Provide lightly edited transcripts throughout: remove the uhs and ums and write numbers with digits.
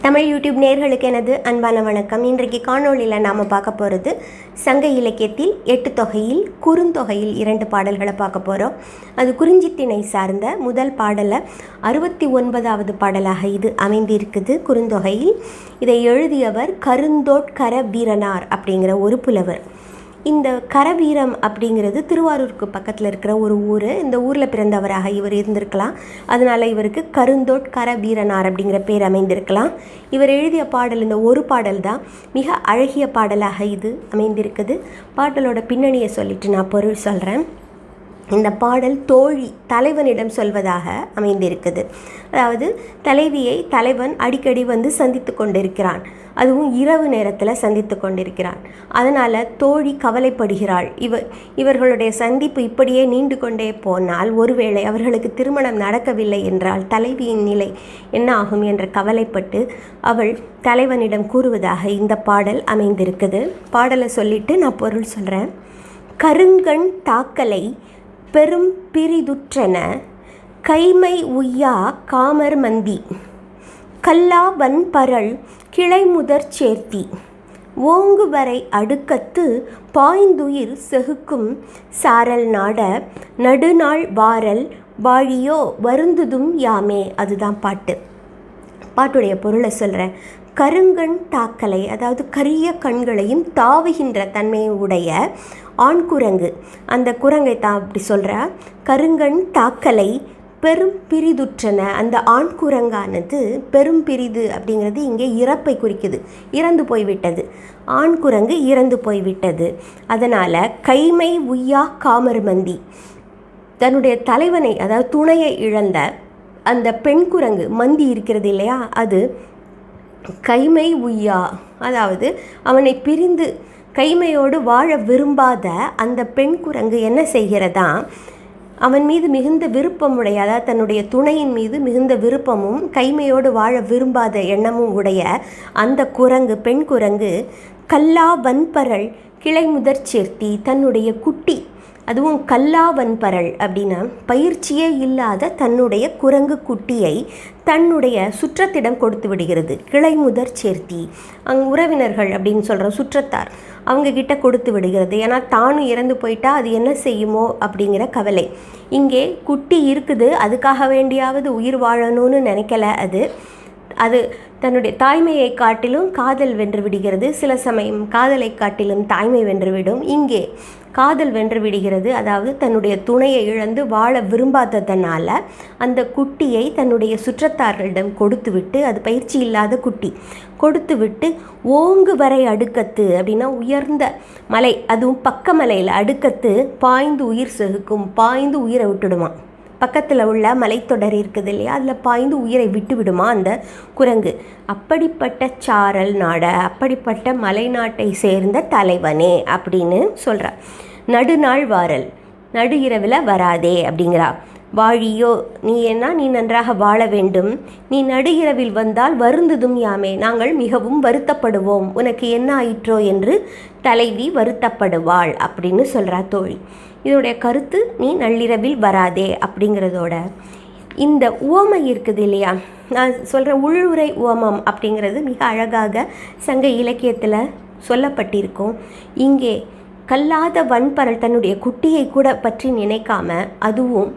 Tamil YouTube நேயர்களுக்கு எனது அன்பான வணக்கம். இன்றைக்கு காணொளியில் நாம் பார்க்க போகிறது சங்க இலக்கியத்தில் 8 தொகையில் குறுந்தொகையில் 2 பாடல்களை பார்க்க போகிறோம். அது குறிஞ்சித்திணை சார்ந்த முதல் பாடலை 69வது பாடலாக இது அமைந்திருக்குது. குறுந்தொகையில் இதை எழுதியவர் கருந்தோட்கர வீரனார் அப்படிங்கிற ஒரு புலவர். இந்த கரவீரம் அப்படிங்கிறது திருவாரூருக்கு பக்கத்தில் இருக்கிற ஒரு ஊர். இந்த ஊரில் பிறந்தவராக இவர் இருந்திருக்கலாம். அதனால் இவருக்கு கருந்தோட்கர வீரனார் அப்படிங்கிற பேர் அமைந்திருக்கலாம். இவர் எழுதிய பாடல் இந்த ஒரு பாடல் தான் மிக அழகிய பாடலாக இது அமைந்திருக்குது. பாடலோட பின்னணியை சொல்லிட்டு நான் பொருள் சொல்கிறேன். இந்த பாடல் தோழி தலைவனிடம் சொல்வதாக அமைந்திருக்குது. அதாவது தலைவியை தலைவன் அடிக்கடி வந்து சந்தித்து கொண்டிருக்கிறான். அதுவும் இரவு நேரத்தில் சந்தித்து கொண்டிருக்கிறான். அதனால் தோழி கவலைப்படுகிறாள். இவர்களுடைய சந்திப்பு இப்படியே நீண்டு கொண்டே போனால் ஒருவேளை அவர்களுக்கு திருமணம் நடக்கவில்லை என்றால் தலைவியின் நிலை என்ன ஆகும் என்ற கவலைப்பட்டு அவள் தலைவனிடம் கூறுவதாக இந்த பாடல் அமைந்திருக்குது. பாடலை சொல்லிட்டு நான் பொருள் சொல்கிறேன். கருங்கண் தாக்கலை பெரும் பிரிதுற்றன கைமை உய்யா காமர் மந்தி கல்லா வன்பரள் கிளைமுதற் சேர்த்தி ஓங்குவரை அடுக்கத்து பாய்ந்துயிர் செகுக்கும் சாரல் நாட நடுநாள் வாரல் வாழியோ வருந்துதும் யாமே. அதுதான் பாட்டுடைய பொருளை சொல்கிறேன். கருங்கண் தாக்கலை, அதாவது கரிய கண்களையும் தாவுகின்ற தன்மையை உடைய ஆண் குரங்கு, அந்த குரங்கை தான் அப்படி சொல்கிற. கருங்கண் தாக்கலை பெரும் பிரிதுற்றன, அந்த ஆண் குரங்கானது பெரும் பிரிது அப்படிங்கிறது இங்கே இறப்பை குறிக்குது. இறந்து போய்விட்டது, ஆண் குரங்கு இறந்து போய்விட்டது. அதனால் கைமை உய்யா காமர்மந்தி, தன்னுடைய தலைவனை அதாவது துணையை இழந்த அந்த பெண் குரங்கு மந்தி இருக்கிறது இல்லையா, அது கைமை உய்யா, அதாவது அவனை பிரிந்து கைமையோடு வாழ விரும்பாத அந்த பெண் குரங்கு என்ன செய்கிறதா, அவன் மீது மிகுந்த விருப்பமுடைய, அதாவது தன்னுடைய துணையின் மீது மிகுந்த விருப்பமும் கைமையோடு வாழ விரும்பாத எண்ணமும் உடைய அந்த குரங்கு, பெண் குரங்கு கல்லா வன்பரள் கிளைமுதற் சேர்த்தி, தன்னுடைய குட்டி, அதுவும் கல்லாவன்பரள் அப்படின்னா பயிற்சியே இல்லாத தன்னுடைய குரங்கு குட்டியை தன்னுடைய சுற்றத்திடம் கொடுத்து விடுகிறது. கிளைமுதற் சேர்த்தி, உறவினர்கள் அப்படின்னு சொல்கிற சுற்றத்தார் அவங்கக்கிட்ட கொடுத்து விடுகிறது. ஏன்னா தானும் இறந்து போயிட்டா அது என்ன செய்யுமோ அப்படிங்கிற கவலை. இங்கே குட்டி இருக்குது, அதுக்காக வேண்டியாவது உயிர் வாழணும்னு நினைக்கல. அது தன்னுடைய தாய்மையை காட்டிலும் காதல் வென்று விடுகிறது. சில சமயம் காதலை காட்டிலும் தாய்மை வென்றுவிடும். இங்கே காதல் வென்று விடுகிறது. அதாவது தன்னுடைய துணையை இழந்து வாழ விரும்பாததனால அந்த குட்டியை தன்னுடைய சுற்றத்தார்களிடம் கொடுத்துவிட்டு, அது பயிற்சி இல்லாத குட்டி கொடுத்துவிட்டு ஓங்கு வரை அடுக்கத்து அப்படின்னா உயர்ந்த மலை, அதுவும் பக்க மலையில் அடுக்கத்து பாய்ந்து உயிர் செகுக்கும், பாய்ந்து உயிரை விட்டுடுமா. பக்கத்தில் உள்ள மலைத்தொடர் இருக்குது இல்லையா, அதில் பாய்ந்து உயிரை விட்டு விடுமா அந்த குரங்கு. அப்படிப்பட்ட சாரல் நாட, அப்படிப்பட்ட மலை நாட்டை சேர்ந்த தலைவனே அப்படின்னு சொல்கிறார். நடுநாள் வாரல், நடு இரவில் வராதே அப்படிங்கிறா. வாழியோ, நீ நன்றாக வாழ வேண்டும், நீ நடு இரவில் வந்தால் வருந்துதும் யாமே, நாங்கள் மிகவும் வருத்தப்படுவோம், உனக்கு என்ன ஆயிற்றோ என்று தலைவி வருத்தப்படுவாள் அப்படின்னு சொல்கிறா தோழி. இதோடைய கருத்து நீ நள்ளிரவில் வராதே அப்படிங்கிறதோட இந்த உவமை இருக்குது இல்லையா, நான் சொல்கிற உள்ளுரை உவமம் அப்படிங்கிறது மிக அழகாக சங்க இலக்கியத்தில் சொல்லப்பட்டிருக்கும். இங்கே கல்லாத வன்பரல் தன்னுடைய குட்டியை கூட பற்றி நினைக்காம, அதுவும்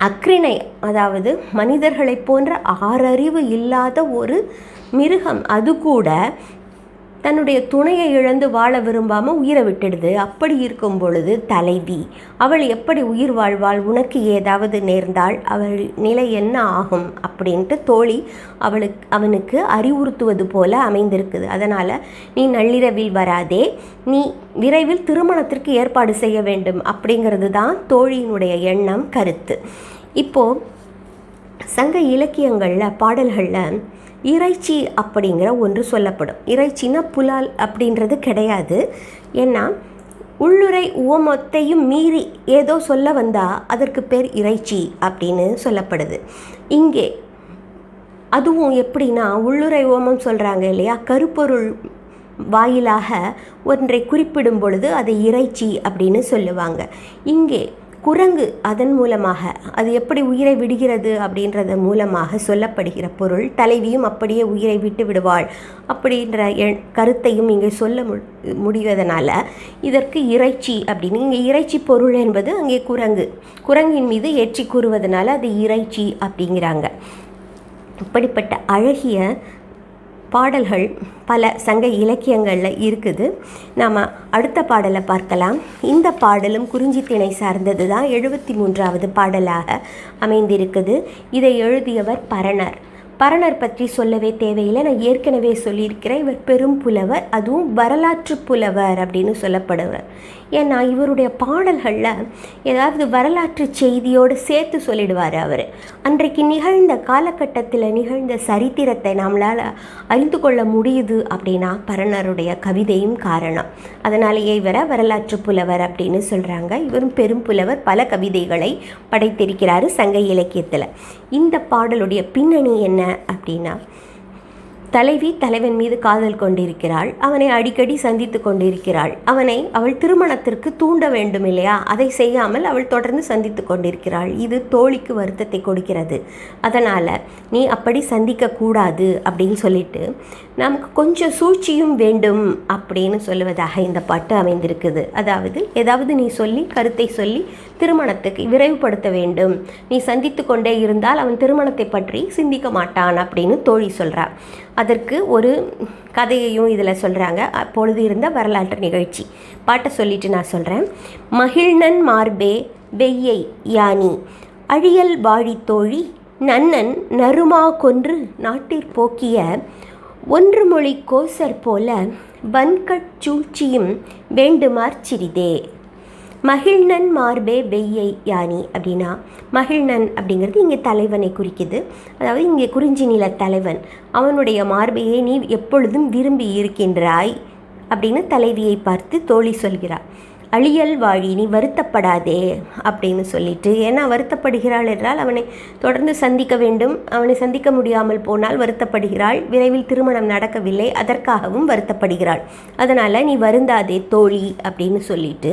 அக்ரிணை, அதாவது மனிதர்களை போன்ற ஆறறிவு இல்லாத ஒரு மிருகம், அது கூட தன்னுடைய துணையை இழந்து வாழ விரும்பாமல் உயிரை விட்டுடுது. அப்படி இருக்கும் பொழுது தலைவி அவள் எப்படி உயிர் வாழ்வாள், உனக்கு ஏதாவது நேர்ந்தால் அவள் நிலை என்ன ஆகும் அப்படின்ட்டு தோழி அவனுக்கு அறிவுறுத்துவது போல அமைந்திருக்குது. அதனால் நீ நள்ளிரவில் வராதே, நீ விரைவில் திருமணத்திற்கு ஏற்பாடு செய்ய வேண்டும் அப்படிங்கிறது தான் தோழியினுடைய எண்ணம், கருத்து. இப்போது சங்க இலக்கியங்களில் பாடல்களில் இறைச்சி அப்படிங்கிற ஒன்று சொல்லப்படும். இறைச்சின்னா புலால் அப்படின்றது கிடையாது. ஏன்னா உள்ளுரை உவமத்தையும் மீறி ஏதோ சொல்ல வந்தால் அதற்கு பேர் இறைச்சி அப்படின்னு சொல்லப்படுது. இங்கே அதுவும் எப்படின்னா, உள்ளுரை உவமம் சொல்கிறாங்க இல்லையா, கருப்பொருள் வாயிலாக ஒன்றை குறிப்பிடும் பொழுது அதை இறைச்சி அப்படின்னு சொல்லுவாங்க. இங்கே குரங்கு அதன் மூலமாக அது எப்படி உயிரை விடுகிறது அப்படின்றத மூலமாக சொல்லப்படுகிற பொருள். தலைவியும் அப்படியே உயிரை விட்டு விடுவாள் அப்படின்ற கருத்தையும் இங்கே சொல்ல முடிவதனால இதற்கு இறைச்சி அப்படின்னு, இங்கே இறைச்சி பொருள் என்பது அங்கே குரங்கின் மீது ஏற்றி கூறுவதனால அது இறைச்சி அப்படிங்கிறாங்க. இப்படிப்பட்ட அழகிய பாடல்கள் பல சங்க இலக்கியங்களில் இருக்குது. நாம் அடுத்த பாடலை பார்க்கலாம். இந்த பாடலும் குறிஞ்சி திணை சார்ந்தது தான். 73வது பாடலாக அமைந்திருக்குது. இதை எழுதியவர் பரணர். பரணர் பற்றி சொல்லவே தேவையில்லை, நான் ஏற்கனவே சொல்லியிருக்கிறேன். இவர் பெரும் புலவர், அதுவும் வரலாற்று புலவர் அப்படின்னு சொல்லப்படுவார். ஏன்னா இவருடைய பாடல்களில் ஏதாவது வரலாற்று செய்தியோடு சேர்த்து சொல்லிடுவார். அவர் அன்றைக்கு நிகழ்ந்த காலகட்டத்தில் நிகழ்ந்த சரித்திரத்தை நம்மளால் அறிந்து கொள்ள முடியுது அப்படின்னா பரணருடைய கவிதையும் காரணம். அதனாலேயே இவரை வரலாற்று புலவர் அப்படின்னு சொல்கிறாங்க. இவரும் பெரும் புலவர், பல கவிதைகளை படைத்திருக்கிறார் சங்க இலக்கியத்தில். இந்த பாடலுடைய பின்னணி என்ன அப்படின்னா, தலைவி தலைவன் மீது காதல் கொண்டிருக்கிறாள். அவனை அடிக்கடி சந்தித்து கொண்டிருக்கிறாள். அவள் திருமணத்திற்கு தூண்ட வேண்டும் இல்லையா, அதை செய்யாமல் அவள் தொடர்ந்து சந்தித்து கொண்டிருக்கிறாள். இது தோழிக்கு வருத்தத்தை கொடுக்கிறது. அதனால் நீ அப்படி சந்திக்கக்கூடாது அப்படின்னு சொல்லிட்டு நமக்கு கொஞ்சம் சூழ்ச்சியும் வேண்டும் அப்படின்னு சொல்லுவதாக இந்த பாட்டு அமைந்திருக்குது. அதாவது ஏதாவது நீ சொல்லி கருத்தை சொல்லி திருமணத்துக்கு விரைவுபடுத்த வேண்டும். நீ சந்தித்து கொண்டே இருந்தால் அவன் திருமணத்தை பற்றி சிந்திக்க மாட்டான் அப்படின்னு தோழி சொல்கிறார். அதற்கு ஒரு கதையையும் இதில் சொல்கிறாங்க. அப்பொழுது இருந்த வரலாற்று நிகழ்ச்சி. பாட்டை சொல்லிட்டு நான் சொல்கிறேன். மகிழ்நன் மார்பே வெய்யை யானி அழியல் வாழி தோழி நன்னன் நறுமா கொன்று நாட்டிற்போக்கிய ஒன்று மொழி கோசர் போல வன்கட் சூழ்ச்சியும் வேண்டுமாற் சிறிதே. மகிழ்நன் மார்பே வெய்யை யானி அப்படின்னா, மகிழ்நன் அப்படிங்கிறது இங்கே தலைவனை குறிக்குது. அதாவது இங்கே குறிஞ்சி நில தலைவன், அவனுடைய மார்பையை நீ எப்பொழுதும் விரும்பி இருக்கின்றாய் அப்படின்னு தலைவியை பார்த்து தோழி சொல்கிறார். அழியல் வாழி, நீ வருத்தப்படாதே அப்படின்னு சொல்லிட்டு, ஏன்னா வருத்தப்படுகிறாள் என்றால் அவனை தொடர்ந்து சந்திக்க வேண்டும். அவனை சந்திக்க முடியாமல் போனால் வருத்தப்படுகிறாள். விரைவில் திருமணம் நடக்கவில்லை, அதற்காகவும் வருத்தப்படுகிறாள். அதனால் நீ வருந்தாதே தோழி அப்படின்னு சொல்லிட்டு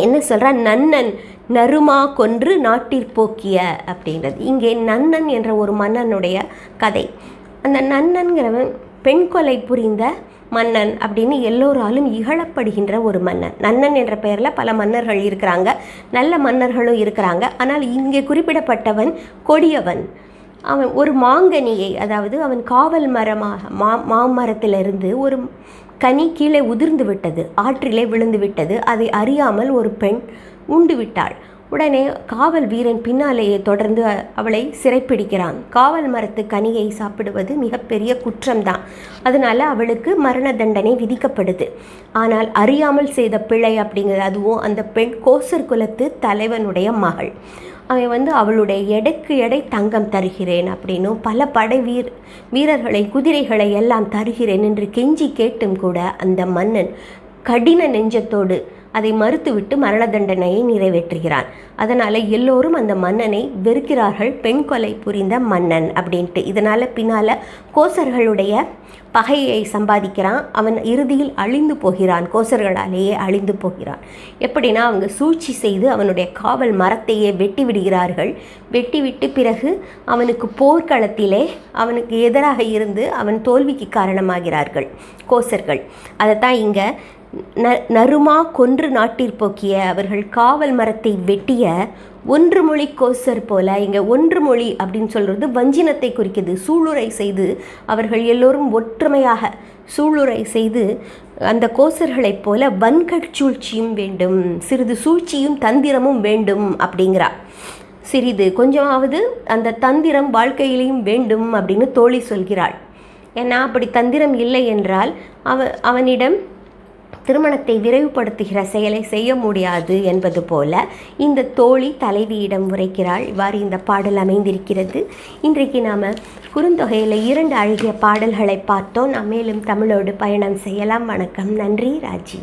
என்ன சொல்கிறா, நன்னன் நறுமா கொன்று நாட்டிற்போக்கிய அப்படின்றது. இங்கே நன்னன் என்ற ஒரு மன்னனுடைய கதை. அந்த நன்னன்கிறவன் பெண் கொலை புரிந்த மன்னன் அப்படின்னு எல்லோராலும் இகழப்படுகின்ற ஒரு மன்னன். நன்னன் என்ற பெயரில் பல மன்னர்கள் இருக்கிறாங்க, நல்ல மன்னர்களும் இருக்கிறாங்க. ஆனால் இங்கே குறிப்பிடப்பட்டவன் கொடியவன். அவன் ஒரு மாங்கனியை, அதாவது அவன் காவல் மாமரத்திலிருந்து ஒரு கனி கீழே உதிர்ந்து விட்டது, ஆற்றிலே விழுந்து விட்டது. அதை அறியாமல் ஒரு பெண் உண்டு விட்டாள். உடனே காவல் வீரன் பின்னாலேயே தொடர்ந்து அவளை சிறைப்பிடிக்கிறான். காவல் மரத்து கனியை சாப்பிடுவது மிகப்பெரிய குற்றம்தான். அதனால் அவளுக்கு மரண தண்டனை விதிக்கப்படுது. ஆனால் அறியாமல் செய்த பிழை அப்படிங்கிறது, அதுவும் அந்த பெண் கோசர் குலத்து தலைவனுடைய மகள். அவன் அவளுடைய எடைக்கு எடை தங்கம் தருகிறேன் அப்படின்னும் பல படை வீரர்களை குதிரைகளை எல்லாம் தருகிறேன் என்று கெஞ்சி கேட்டும் கூட அந்த மன்னன் கடின நெஞ்சத்தோடு அதை மறுத்துவிட்டு மரண தண்டனையை நிறைவேற்றுகிறான். அதனால் எல்லோரும் அந்த மன்னனை வெறுக்கிறார்கள், பெண் கொலை புரிந்த மன்னன் அப்படின்ட்டு. இதனால் பின்னால் கோசர்களுடைய பகையை சம்பாதிக்கிறான். அவன் இறுதியில் அழிந்து போகிறான், கோசர்களாலேயே அழிந்து போகிறான். எப்படின்னா அவங்க சூழ்ச்சி செய்து அவனுடைய காவல் மரத்தையே வெட்டி விடுகிறார்கள். வெட்டிவிட்டு பிறகு அவனுக்கு போர்க்களத்திலே அவனுக்கு எதிராக இருந்து அவன் தோல்விக்கு காரணமாகிறார்கள் கோசர்கள். அதைத்தான் இங்கே நறுமா கொன்று நாட்டிற்போக்கிய, அவர்கள் காவல் மரத்தை வெட்டிய ஒன்று மொழி கோசர் போல. இங்கே ஒன்று மொழி அப்படின்னு சொல்கிறது வஞ்சினத்தை குறிக்குது. சூளுரை செய்து அவர்கள் எல்லோரும் ஒற்றுமையாக சூளுரை செய்து அந்த கோசர்களைப் போல வன்கட் சூழ்ச்சியும் வேண்டும், சிறிது சூழ்ச்சியும் தந்திரமும் வேண்டும் அப்படிங்கிறார். சிறிது கொஞ்சமாவது அந்த தந்திரம் வாழ்க்கையிலையும் வேண்டும் அப்படின்னு தோழி சொல்கிறாள். ஏன்னா அப்படி தந்திரம் இல்லை என்றால் அவனிடம் திருமணத்தை விரைவுபடுத்துகிற செயலை செய்ய முடியாது என்பது போல இந்த தோழி தலைவியிடம் உரைக்கிறாள். இவ்வாறு இந்த பாடல் அமைந்திருக்கிறது. இன்றைக்கு நாம் குறுந்தொகையில் 2 அழகிய பாடல்களை பார்த்தோம். நாம் மேலும் தமிழோடு பயணம் செய்யலாம். வணக்கம். நன்றி. ராஜி.